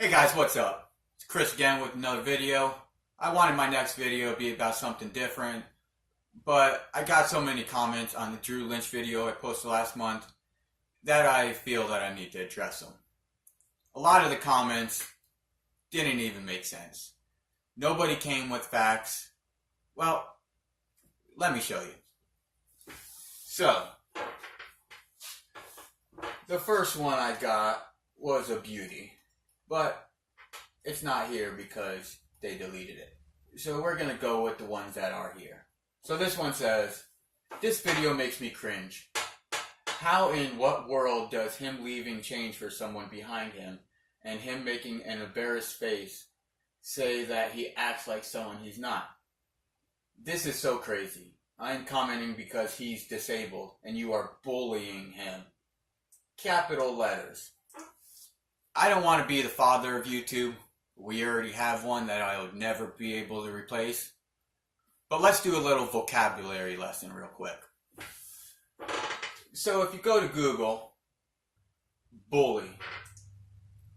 Hey guys, what's up? It's Chris again with another video. I wanted my next video to be about something different, but I got so many comments on the Drew Lynch video I posted last month that I feel that I need to address them. A lot of the comments didn't even make sense. Nobody came with facts. Well, let me show you. So, the first one I got was a beauty. But it's not here because they deleted it. So we're going to go with the ones that are here. So this one says, "This video makes me cringe. How in what world does him leaving change for someone behind him and him making an embarrassed face say that he acts like someone he's not? This is so crazy. I am commenting because he's disabled and you are bullying him." Capital letters. I don't want to be the father of YouTube. We already have one that I would never be able to replace. But let's do a little vocabulary lesson real quick. So if you go to Google, bully.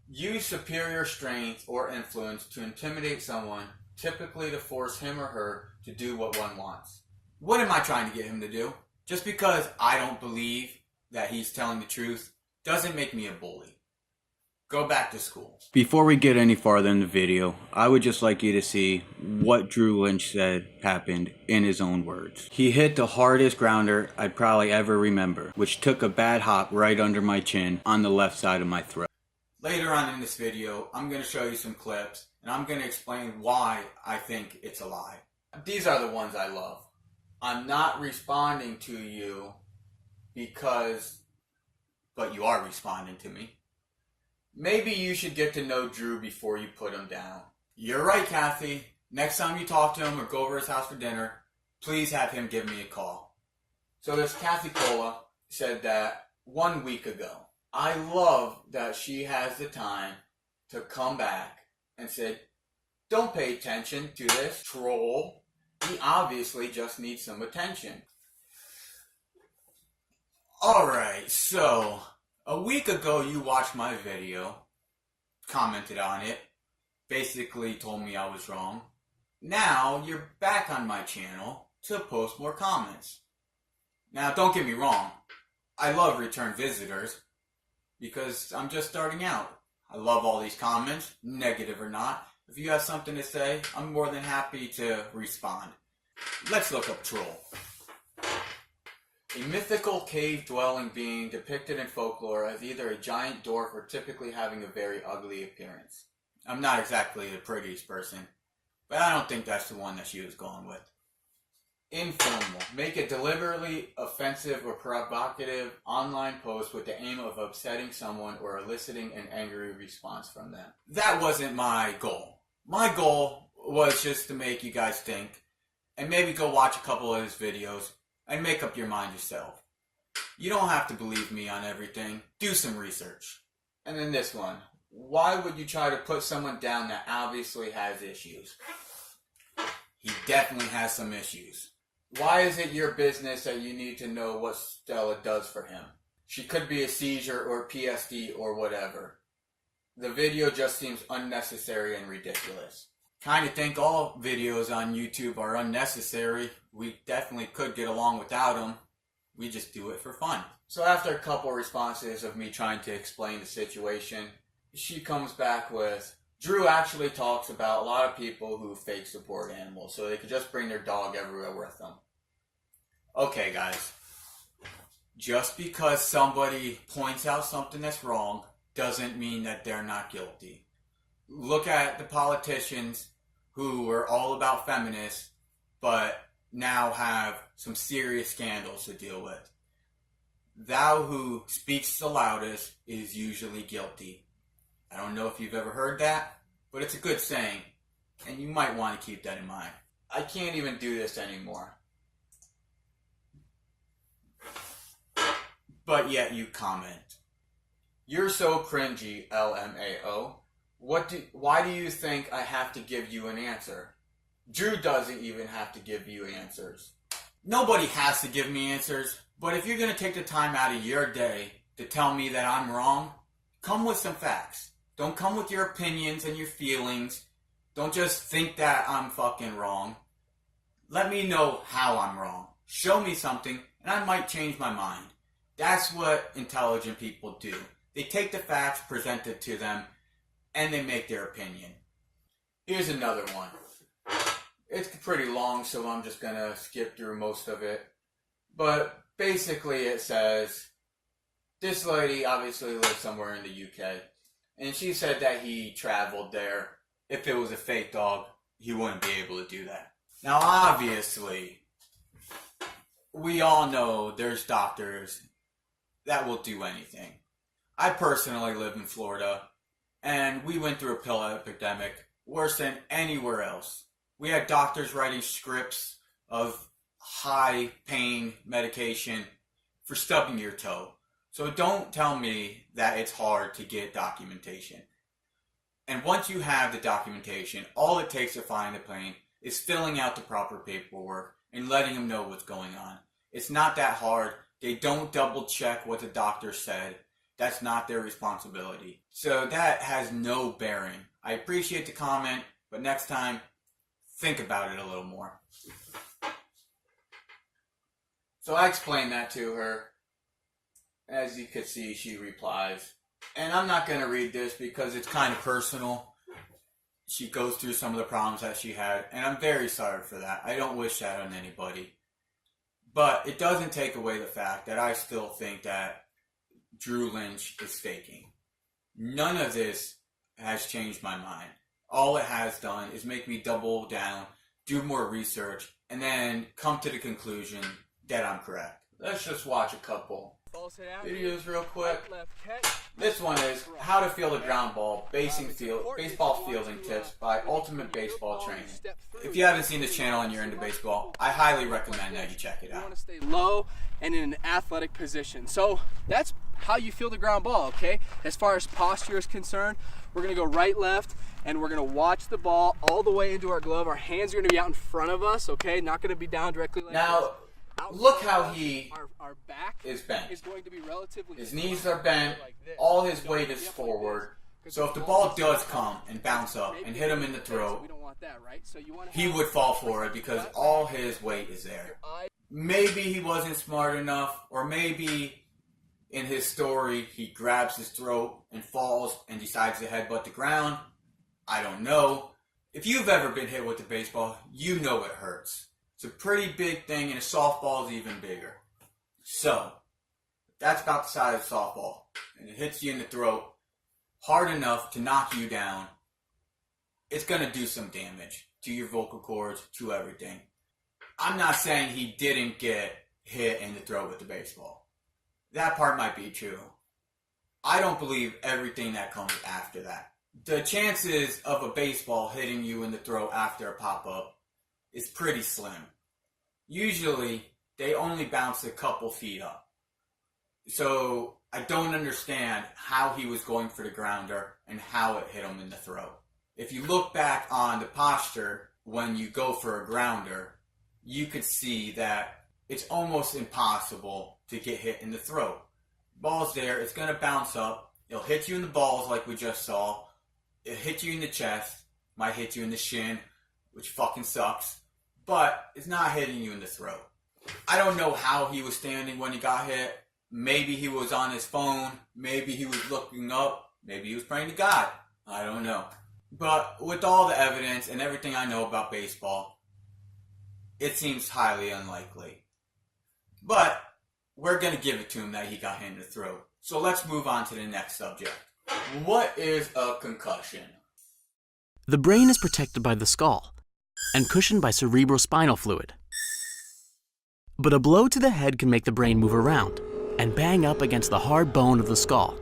Use superior strength or influence to intimidate someone, typically to force him or her to do what one wants. What am I trying to get him to do? Just because I don't believe that he's telling the truth doesn't make me a bully. Go back to school. Before we get any farther in the video, I would just like you to see what Drew Lynch said happened in his own words. "He hit the hardest grounder I'd probably ever remember, which took a bad hop right under my chin on the left side of my throat." Later on in this video, I'm going to show you some clips, and I'm going to explain why I think it's a lie. These are the ones I love. "I'm not responding to you because, but you are responding to me. Maybe you should get to know Drew before you put him down. You're right, Kathy. Next time you talk to him or go over his house for dinner, please have him give me a call." So this Kathy Cola said that 1 week ago. I love that she has the time to come back and say, "Don't pay attention to this troll. He obviously just needs some attention." Alright, so a week ago you watched my video, commented on it, basically told me I was wrong. Now you're back on my channel to post more comments. Now don't get me wrong, I love return visitors because I'm just starting out. I love all these comments, negative or not. If you have something to say, I'm more than happy to respond. Let's look up troll. A mythical cave-dwelling being depicted in folklore as either a giant dwarf or typically having a very ugly appearance. I'm not exactly the prettiest person, but I don't think that's the one that she was going with. Informal. Make a deliberately offensive or provocative online post with the aim of upsetting someone or eliciting an angry response from them. That wasn't my goal. My goal was just to make you guys think and maybe go watch a couple of his videos and make up your mind yourself. You don't have to believe me on everything. Do some research. And then this one. Why would you try to put someone down that obviously has issues? He definitely has some issues. Why is it your business that you need to know what Stella does for him? She could be a seizure or PSD or whatever. The video just seems unnecessary and ridiculous. Kind of think all videos on YouTube are unnecessary. We definitely could get along without them. We just do it for fun. So after a couple responses of me trying to explain the situation, she comes back with, "Drew actually talks about a lot of people who fake support animals, so they could just bring their dog everywhere with them." Okay guys, just because somebody points out something that's wrong doesn't mean that they're not guilty. Look at the politicians who were all about feminists, but now have some serious scandals to deal with. Thou who speaks the loudest is usually guilty. I don't know if you've ever heard that, but it's a good saying, and you might want to keep that in mind. I can't even do this anymore. But yet you comment. "You're so cringy, LMAO. Why do you think I have to give you an answer? Drew doesn't even have to give you answers." Nobody has to give me answers, but if you're going to take the time out of your day to tell me that I'm wrong, come with some facts. Don't come with your opinions and your feelings. Don't just think that I'm fucking wrong. Let me know how I'm wrong. Show me something, and I might change my mind. That's what intelligent people do. They take the facts presented to them, and they make their opinion. Here's another one. It's pretty long, so I'm just going to skip through most of it. But basically it says, this lady obviously lives somewhere in the UK. And she said that he traveled there. If it was a fake dog, he wouldn't be able to do that. Now obviously, we all know there's doctors that will do anything. I personally live in Florida, and we went through a pill epidemic worse than anywhere else. We had doctors writing scripts of high pain medication for stubbing your toe. So don't tell me that it's hard to get documentation. And once you have the documentation, all it takes to find the pain is filling out the proper paperwork and letting them know what's going on. It's not that hard. They don't double check what the doctor said. That's not their responsibility. So that has no bearing. I appreciate the comment, but next time, think about it a little more. So I explained that to her. As you could see, she replies. And I'm not going to read this because it's kind of personal. She goes through some of the problems that she had, and I'm very sorry for that. I don't wish that on anybody. But it doesn't take away the fact that I still think that Drew Lynch is faking. None of this has changed my mind. All it has done is make me double down, do more research, and then come to the conclusion that I'm correct. Let's just watch a couple videos real quick. This one is How to Field a Ground Ball, Baseball Fielding Tips by Ultimate Baseball Training. If you haven't seen this channel and you're into baseball, I highly recommend that you check it out. You want to stay low and in an athletic position. So that's how you field a ground ball, okay? As far as posture is concerned, we're going to go right, left, and we're going to watch the ball all the way into our glove. Our hands are going to be out in front of us, okay? Not going to be down directly like now, this. Look how he our back is bent. Is going to be relatively his knees are bent, all his weight is forward. So if the ball does come and bounce up and hit him in the throat, he would fall for it because all his weight is there. Maybe he wasn't smart enough, or maybe in his story he grabs his throat and falls and decides to headbutt the ground. I don't know. If you've ever been hit with a baseball, you know it hurts. It's a pretty big thing, and a softball is even bigger. So, that's about the size of a softball, and it hits you in the throat hard enough to knock you down. It's going to do some damage to your vocal cords, to everything. I'm not saying he didn't get hit in the throat with the baseball. That part might be true. I don't believe everything that comes after that. The chances of a baseball hitting you in the throat after a pop-up is pretty slim. Usually, they only bounce a couple feet up. So, I don't understand how he was going for the grounder and how it hit him in the throat. If you look back on the posture when you go for a grounder, you could see that it's almost impossible to get hit in the throat. Ball's there, it's going to bounce up, it'll hit you in the balls like we just saw, it'll hit you in the chest, might hit you in the shin, which fucking sucks, but it's not hitting you in the throat. I don't know how he was standing when he got hit. Maybe he was on his phone, maybe he was looking up, maybe he was praying to God. I don't know. But with all the evidence and everything I know about baseball, it seems highly unlikely. But we're going to give it to him that he got hit in the throat. So let's move on to the next subject. What is a concussion? The brain is protected by the skull and cushioned by cerebrospinal fluid. But a blow to the head can make the brain move around and bang up against the hard bone of the skull.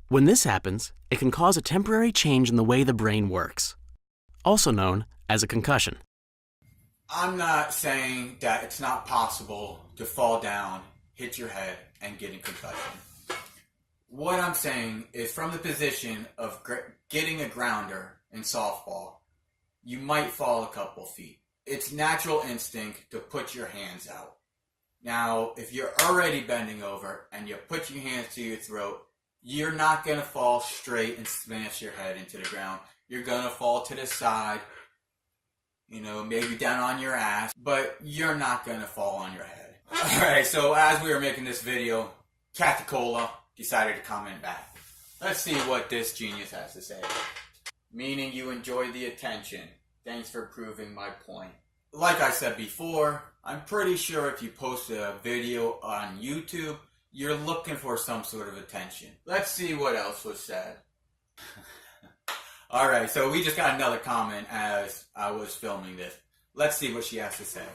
When this happens, it can cause a temporary change in the way the brain works, also known as a concussion. I'm not saying that it's not possible to fall down, hit your head, and get a concussion. What I'm saying is from the position of getting a grounder in softball, you might fall a couple feet. It's natural instinct to put your hands out. Now, if you're already bending over and you put your hands to your throat, you're not going to fall straight and smash your head into the ground. You're going to fall to the side, maybe down on your ass, but you're not going to fall on your head. Alright, so as we were making this video, Caticola decided to comment back. Let's see what this genius has to say. Meaning you enjoyed the attention. Thanks for proving my point. Like I said before, I'm pretty sure if you post a video on YouTube, you're looking for some sort of attention. Let's see what else was said. Alright, so we just got another comment as I was filming this. Let's see what she has to say.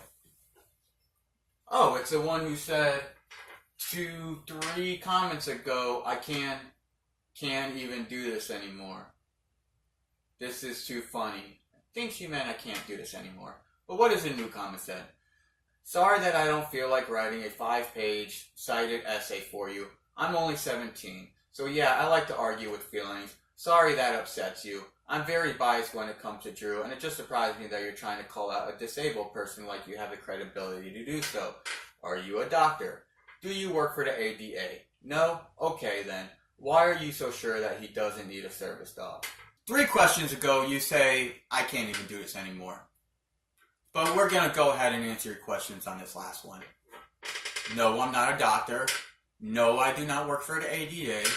Oh, it's the one who said 2-3 comments ago, I can't even do this anymore. This is too funny. I think she meant I can't do this anymore. But what is the new comment said? Sorry that I don't feel like writing a 5-page cited essay for you. I'm only 17. So yeah, I like to argue with feelings. Sorry that upsets you. I'm very biased when it comes to Drew, and it just surprised me that you're trying to call out a disabled person like you have the credibility to do so. Are you a doctor? Do you work for the ADA? No? Okay then. Why are you so sure that he doesn't need a service dog? 3 questions ago, you say, I can't even do this anymore. But we're going to go ahead and answer your questions on this last one. No, I'm not a doctor. No, I do not work for the ADA.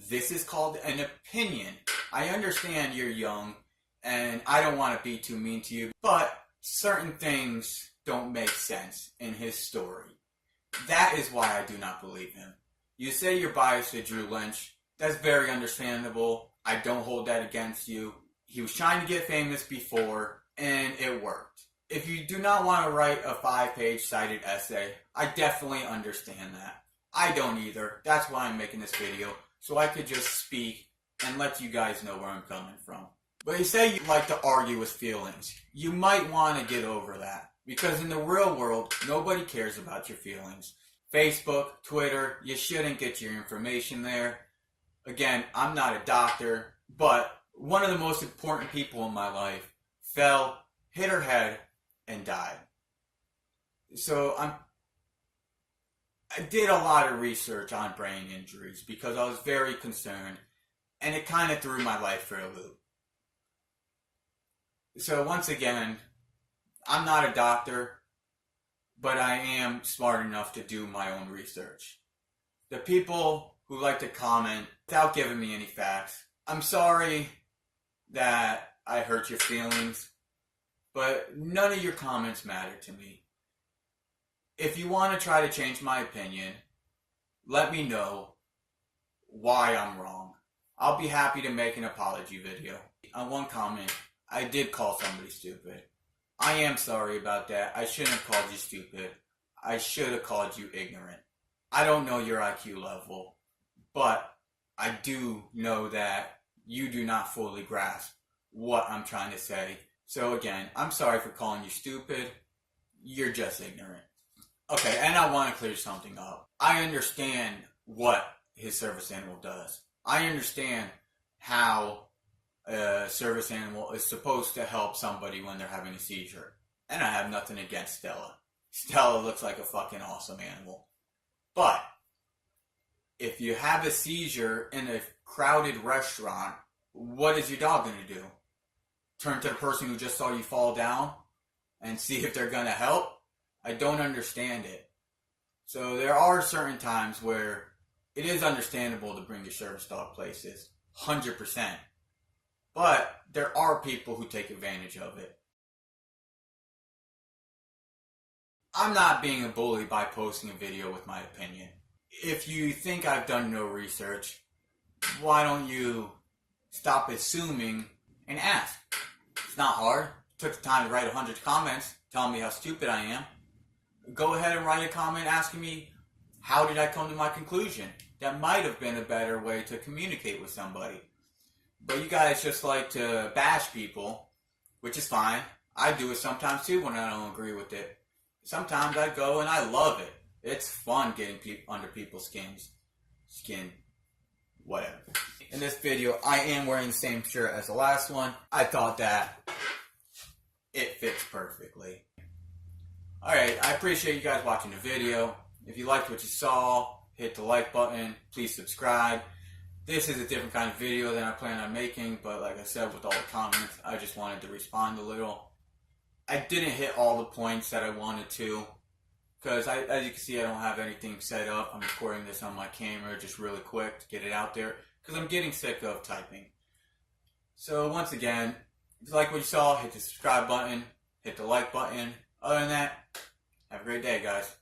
This is called an opinion. I understand you're young, and I don't want to be too mean to you, but certain things don't make sense in his story. That is why I do not believe him. You say you're biased to Drew Lynch. That's very understandable. I don't hold that against you. He was trying to get famous before, and it worked. If you do not want to write a 5-page cited essay, I definitely understand that. I don't either. That's why I'm making this video, so I could just speak and let you guys know where I'm coming from. But you say you like to argue with feelings. You might want to get over that, because in the real world, nobody cares about your feelings. Facebook, Twitter, you shouldn't get your information there. Again, I'm not a doctor, but one of the most important people in my life fell, hit her head, and died. So I did a lot of research on brain injuries because I was very concerned, and it kind of threw my life for a loop. So once again, I'm not a doctor, but I am smart enough to do my own research. The people who like to comment without giving me any facts, I'm sorry that I hurt your feelings, but none of your comments matter to me. If you want to try to change my opinion, let me know why I'm wrong. I'll be happy to make an apology video. On one comment, I did call somebody stupid. I am sorry about that. I shouldn't have called you stupid. I should have called you ignorant. I don't know your IQ level, but I do know that you do not fully grasp what I'm trying to say. So again, I'm sorry for calling you stupid. You're just ignorant. Okay, and I want to clear something up. I understand what his service animal does. I understand how a service animal is supposed to help somebody when they're having a seizure. And I have nothing against Stella. Stella looks like a fucking awesome animal. But if you have a seizure in a crowded restaurant, what is your dog going to do? Turn to the person who just saw you fall down and see if they're going to help? I don't understand it. So there are certain times where it is understandable to bring your service dog places. 100%. But there are people who take advantage of it. I'm not being a bully by posting a video with my opinion. If you think I've done no research, why don't you stop assuming and ask? It's not hard. Took the time to write 100 comments telling me how stupid I am. Go ahead and write a comment asking me, how did I come to my conclusion? That might have been a better way to communicate with somebody. But you guys just like to bash people, which is fine. I do it sometimes too when I don't agree with it. Sometimes I go and I love it. It's fun getting under people's skin, whatever. In this video, I am wearing the same shirt as the last one. I thought that it fits perfectly. Alright, I appreciate you guys watching the video. If you liked what you saw, hit the like button. Please subscribe. This is a different kind of video than I plan on making, but like I said, with all the comments, I just wanted to respond a little. I didn't hit all the points that I wanted to, because as you can see, I don't have anything set up. I'm recording this on my camera just really quick to get it out there, because I'm getting sick of typing. So once again, if you like what you saw, hit the subscribe button, hit the like button. Other than that, have a great day, guys.